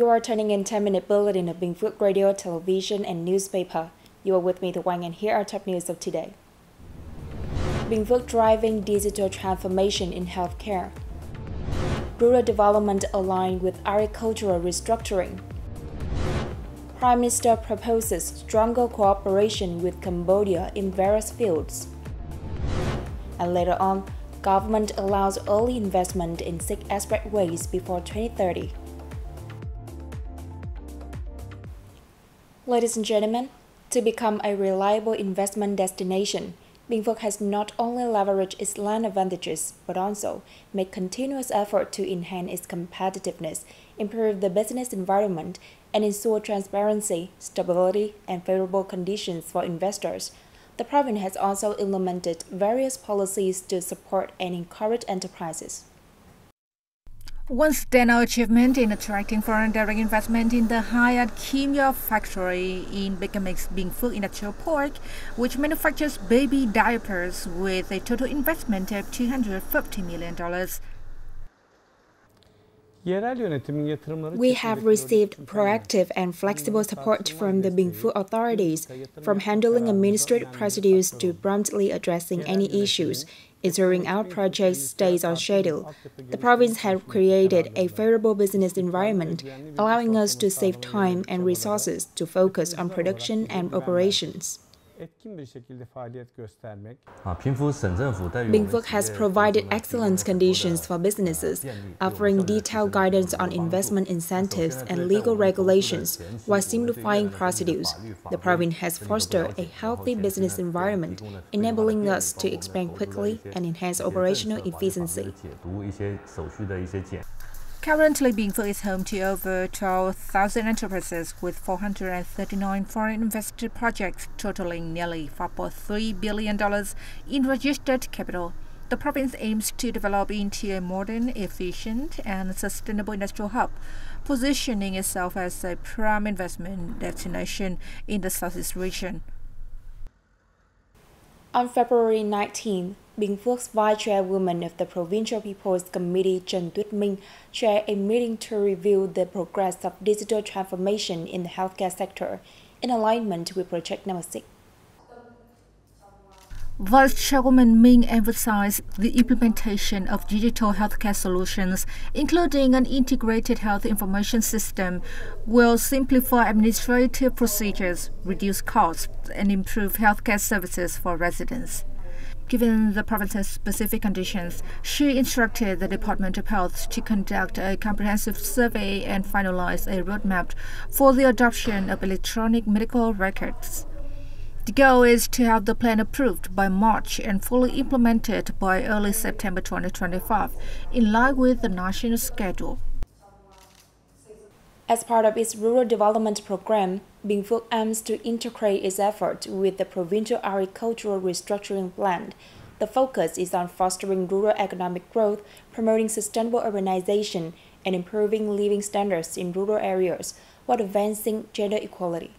You are turning in 10-minute bulletin of Binh Phuoc radio, television, and newspaper. You are with me, The Wang, and here are top news of today. Binh Phuoc driving digital transformation in healthcare. Rural development aligned with agricultural restructuring. Prime Minister proposes stronger cooperation with Cambodia in various fields. And later on, government allows early investment in 6 expressways before 2030. Ladies and gentlemen, to become a reliable investment destination, Binh Phuoc has not only leveraged its land advantages, but also made continuous effort to enhance its competitiveness, improve the business environment, and ensure transparency, stability, and favorable conditions for investors. The province has also implemented various policies to support and encourage enterprises. One standout achievement in attracting foreign direct investment in the Hyatt Kimia factory in Binh Phuoc Industrial Park, which manufactures baby diapers with a total investment of $250 million. We have received proactive and flexible support from the Binh Phuoc authorities, from handling administrative procedures to promptly addressing any issues, ensuring our project stays on schedule. The province has created a favorable business environment, allowing us to save time and resources to focus on production and operations. Binh Phuoc has provided excellent conditions for businesses, offering detailed guidance on investment incentives and legal regulations while simplifying procedures. The province has fostered a healthy business environment, enabling us to expand quickly and enhance operational efficiency. Currently, Binh Phuoc is home to over 12,000 enterprises with 439 foreign invested projects totaling nearly $4.3 billion in registered capital. The province aims to develop into a modern, efficient, and sustainable industrial hub, positioning itself as a prime investment destination in the Southeast region. On February 19, Binh Phuoc's Vice Chairwoman of the Provincial People's Committee, Trần Tuyết Minh, chaired a meeting to review the progress of digital transformation in the healthcare sector, in alignment with Project No. 6. Vice Chairwoman Minh emphasized the implementation of digital healthcare solutions, including an integrated health information system, will simplify administrative procedures, reduce costs, and improve healthcare services for residents. Given the province's specific conditions, she instructed the Department of Health to conduct a comprehensive survey and finalize a roadmap for the adoption of electronic medical records. The goal is to have the plan approved by March and fully implemented by early September 2025, in line with the national schedule. As part of its rural development program, Binh Phuoc aims to integrate its effort with the provincial agricultural restructuring plan. The focus is on fostering rural economic growth, promoting sustainable urbanization, and improving living standards in rural areas, while advancing gender equality.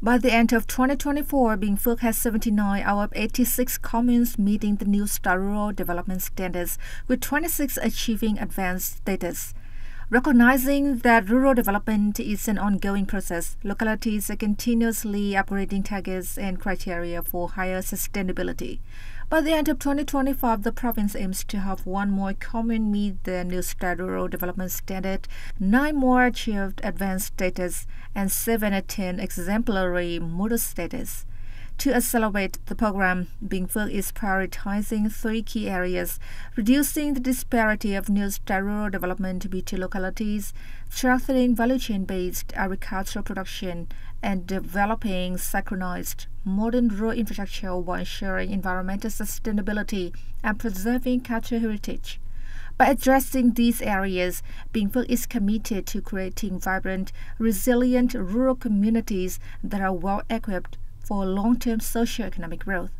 By the end of 2024, Binh Phuoc has 79 out of 86 communes meeting the new rural development standards, with 26 achieving advanced status. Recognizing that rural development is an ongoing process, localities are continuously upgrading targets and criteria for higher sustainability. By the end of 2025, the province aims to have 1 more commune meet the new rural development standard, 9 more achieved advanced status, and 7 attain exemplary model status. To accelerate the program, Binh Phuoc is prioritizing 3 key areas: reducing the disparity of new rural development between localities, strengthening value chain-based agricultural production, and developing synchronized modern rural infrastructure while ensuring environmental sustainability and preserving cultural heritage. By addressing these areas, Binh Phuoc is committed to creating vibrant, resilient rural communities that are well-equipped for long-term socio-economic growth.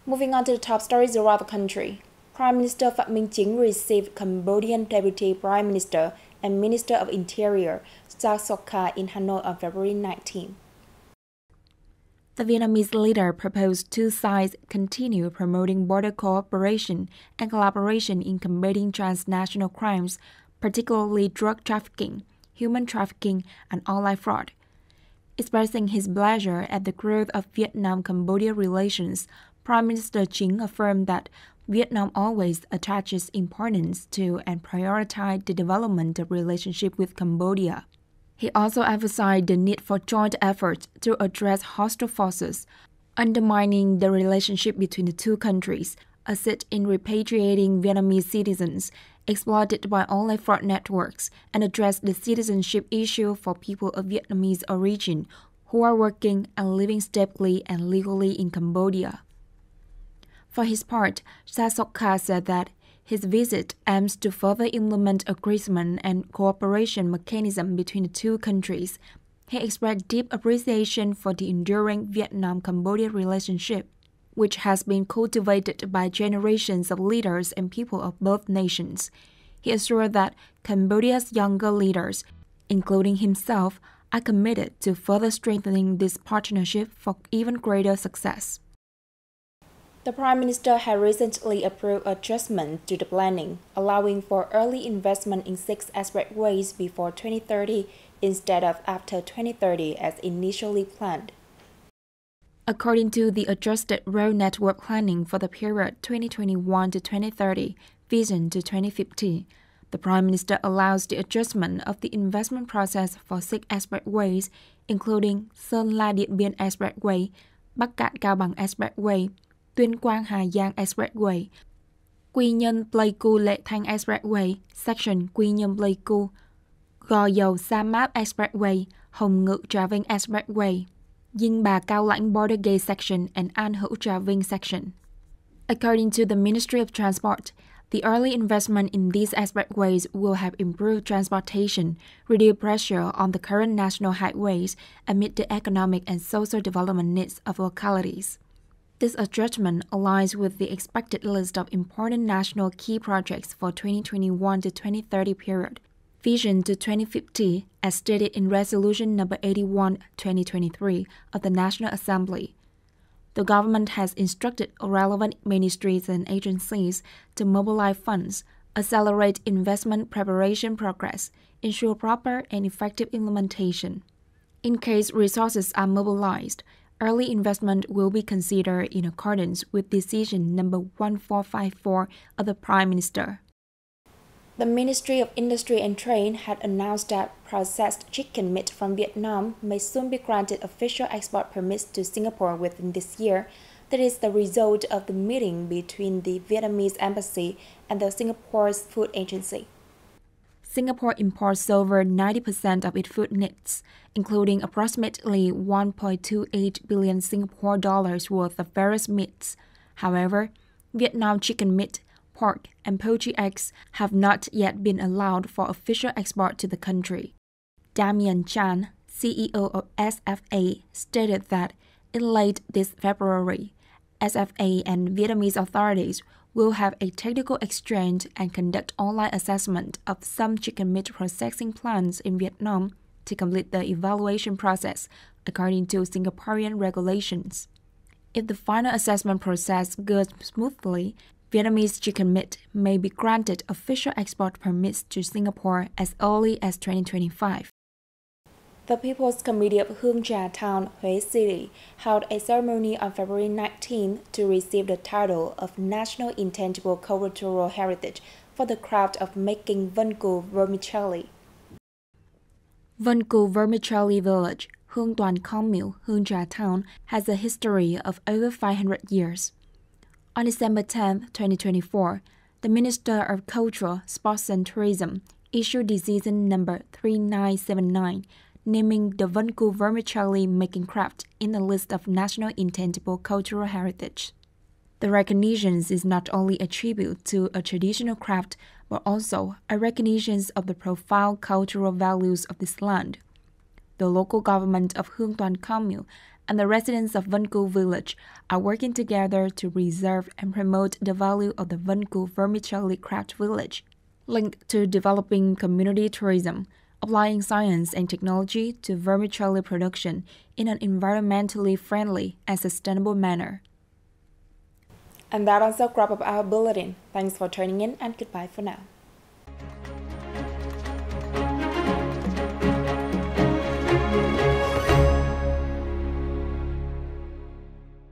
Moving on to the top stories around the country. Prime Minister Phạm Minh Chính received Cambodian Deputy Prime Minister and Minister of Interior Sokha in Hanoi on February 19. The Vietnamese leader proposed two sides continue promoting border cooperation and collaboration in combating transnational crimes, particularly drug trafficking, human trafficking, and online fraud. Expressing his pleasure at the growth of Vietnam-Cambodia relations, Prime Minister Chính affirmed that Vietnam always attaches importance to and prioritizes the development of relationship with Cambodia. He also emphasized the need for joint efforts to address hostile forces, undermining the relationship between the two countries, assist in repatriating Vietnamese citizens exploited by online fraud networks, and address the citizenship issue for people of Vietnamese origin who are working and living stably and legally in Cambodia. For his part, Sa Sok Kha said that his visit aims to further implement agreement and cooperation mechanism between the two countries. He expressed deep appreciation for the enduring Vietnam-Cambodia relationship, which has been cultivated by generations of leaders and people of both nations. He assured that Cambodia's younger leaders, including himself, are committed to further strengthening this partnership for even greater success. The Prime Minister had recently approved adjustments to the planning, allowing for early investment in 6 expressways before 2030 instead of after 2030 as initially planned. According to the adjusted road network planning for the period 2021 to 2030, vision to 2050, the Prime Minister allows the adjustment of the investment process for 6 expressways, including Sơn La Điện Biên Expressway, Bắc Cạn Cao Bằng Expressway, Tuyên Quang Hà Giang Expressway, Quy Nhơn Pleiku Lệ Thanh Expressway, section Quy Nhơn Pleiku, Gò Dầu Sa Máp Expressway, Hồng Ngự Trà Vinh Expressway, Dinh Bà Cao Lãnh Border Gate section, and An Hữu Trà Vinh section. According to the Ministry of Transport, the early investment in these expressways will have improved transportation, reduce pressure on the current national highways, and meet the economic and social development needs of localities. This adjustment aligns with the expected list of important national key projects for 2021 to 2030 period, vision to 2050, as stated in Resolution number 81/2023 of the National Assembly. The government has instructed relevant ministries and agencies to mobilize funds, accelerate investment preparation progress, ensure proper and effective implementation. In case resources are mobilized, early investment will be considered in accordance with Decision number 1454 of the Prime Minister. The Ministry of Industry and Trade had announced that processed chicken meat from Vietnam may soon be granted official export permits to Singapore within this year. That is the result of the meeting between the Vietnamese embassy and the Singapore's food agency. Singapore imports over 90% of its food needs, including approximately 1.28 billion Singapore dollars worth of various meats. However, Vietnam chicken meat, pork, and poultry eggs have not yet been allowed for official export to the country. Damian Chan, CEO of SFA, stated that in late this February, SFA and Vietnamese authorities will have a technical exchange and conduct online assessment of some chicken meat processing plants in Vietnam to complete the evaluation process according to Singaporean regulations. If the final assessment process goes smoothly, Vietnamese chicken meat may be granted official export permits to Singapore as early as 2025. The People's Committee of Hương Trà Town, Huế City, held a ceremony on February 19 to receive the title of National Intangible Cultural Heritage for the craft of making Vân Cù vermicelli. Vân Cù Vermicelli Village, Hương Toàn Khom Miểu, Hương Trà Town, has a history of over 500 years. On December 10, 2024, the Minister of Culture, Sports and Tourism issued Decision number 3979, naming the Vân Cù vermicelli making craft in the list of National Intangible Cultural Heritage. The recognition is not only a tribute to a traditional craft, but also a recognition of the profound cultural values of this land. The local government of Hương Toàn Khom Miểu and the residents of Vân Cù village are working together to preserve and promote the value of the Vân Cù vermicelli craft village, linked to developing community tourism, applying science and technology to vermicelli production in an environmentally friendly and sustainable manner. And that also wraps up our bulletin. Thanks for tuning in and goodbye for now.